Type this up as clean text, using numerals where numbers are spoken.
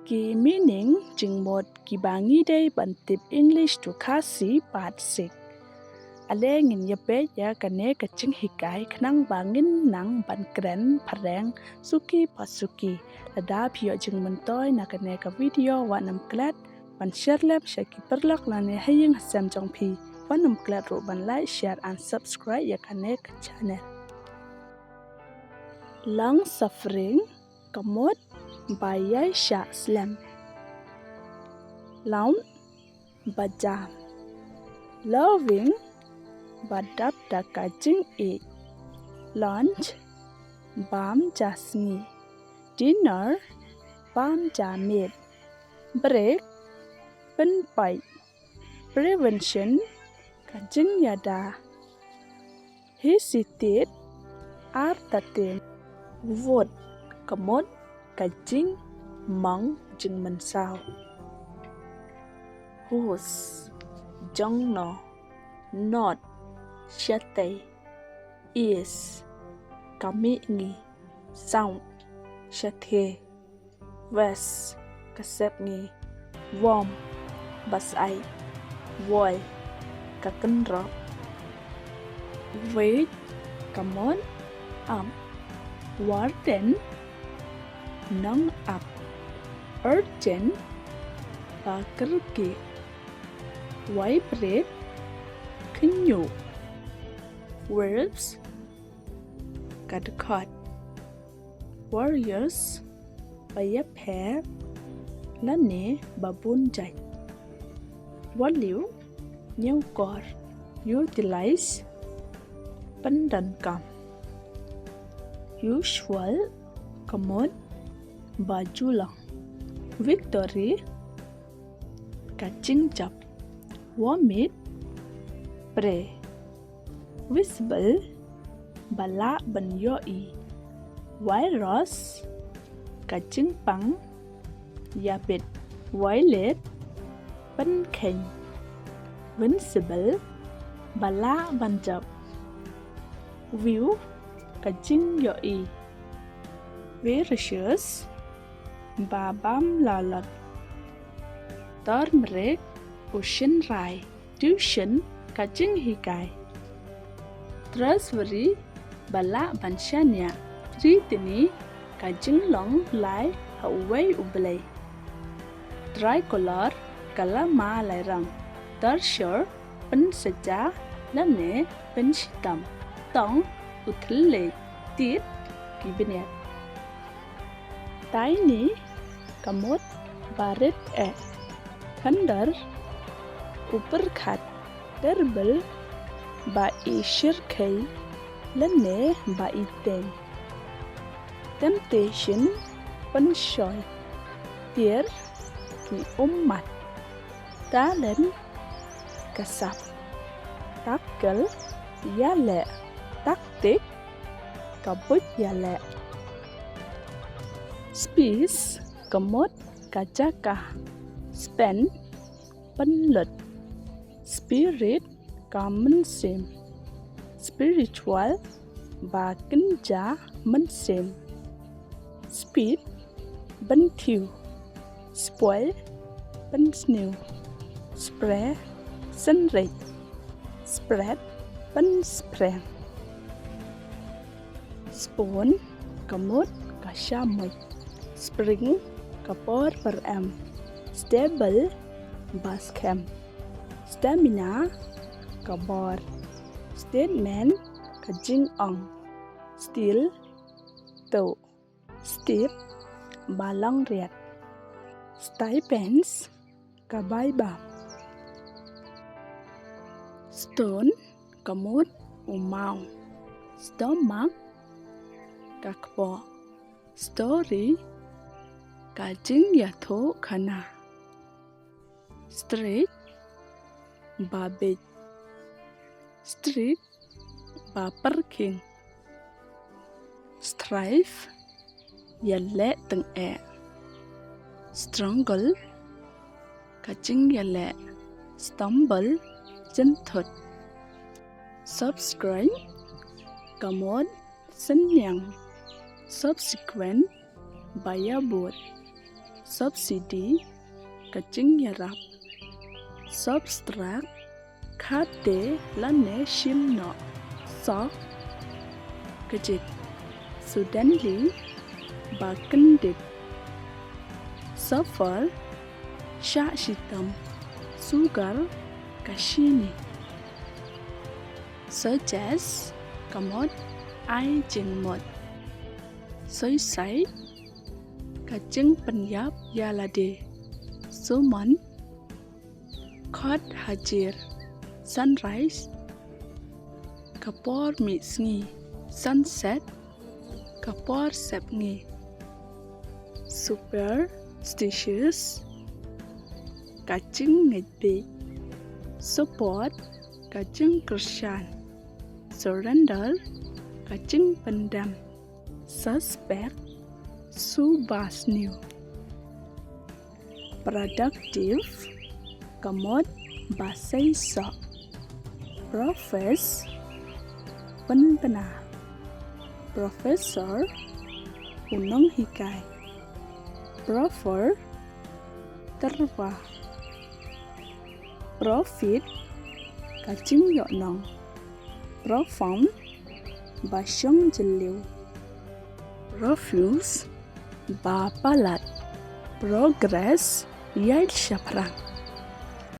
ki meaning jingmot ki bangi day bantip English to kasi part 6. Ale ngin yape ya kane kaching hikai knang bangin nang ban kren pareng suki pasuki. Ada pio jing mentoy na kane ka video wanam klat ban share lab shaki perlak lane haying hasam jong pi. Wanam klat ro ban like, share and subscribe ya kane ka channel. Long suffering kamot bayai sha slam. Laun bajam. Loving badap da kajing e. Lunch bam jasni. Dinner bam jamit. Break pen pai. Prevention kajing yada. Hesitate artatin. Vote kamot kajing mong jing mensao. Hus jong no. Not shate. Is kami ngi. Sound shate. West kasep ngi. Warm basai. Boy kakenrop. Wait kamon warden nong up. Urgent pakerki. Vibrate kinyu. Verbs kadkot. Warriors bayaphe lane babun jai. Value nhau cor. Utilize pandan kam. Usual kamot baju lang. Victory kaching jap. Vomit pray. Visible bala ban yoi. Virus kaching pang yapit. Violet ban khen. Vincible bala ban jap. View kaching yoi. Vicious babam lalat. Turmeric ocean rai. Tuition kaching hikai. Trustworthy bala banshanya. Ritini kaching long lai hawai ublay. Tricolor kala ma lai rang. Tertiary pen seja lane pen shitam. Tong uthile tit kibinet. Tiny kamot barit e. Thunder uppercut. Terrible ba ishirkai lane ba iteng. Temptation penshoy. Tear ki ummat. Talent kasap. Tackle yale. Tactic kabut yale. Space kamot kajaka. Spend penlut. Spirit kamen sim. Spiritual ba kenja men sim. Speed ben thiu. Spoil ben snew. Spray sunray. Spread ben sprang. Spoon kamot kashamay. Spring kapor per am. Stable bascam. Stamina kabor. Statement kajing ong. Still to. Steep balang riat. Stipends kabaiba. Stone kamot umau. Stomach kakpo. Story kajing yatho khana. Straight babit. Street baperking. Strife yalle teng e. Strangle kaching yalle. Stumble chân thut. Subscribe kamot senyang. Subsequent bayabot. subsidi kaching yarap subtract khate lane shim no sok kajit suddenly bakandit suffer shashitam sugar kashini such as kamot ai jing mot soi sai kaching penyap yalade suman khot hajir sunrise kapor misngi sunset kapor sepngi superstitious kaching ngedi support kaching Christian surrender kaching pendam suspect subas new productive kamot basay sok profess penpena professor unang hikay proffer terwa profit kaching yonong profound basyong jeliw refuse ba palat progress yai syaprang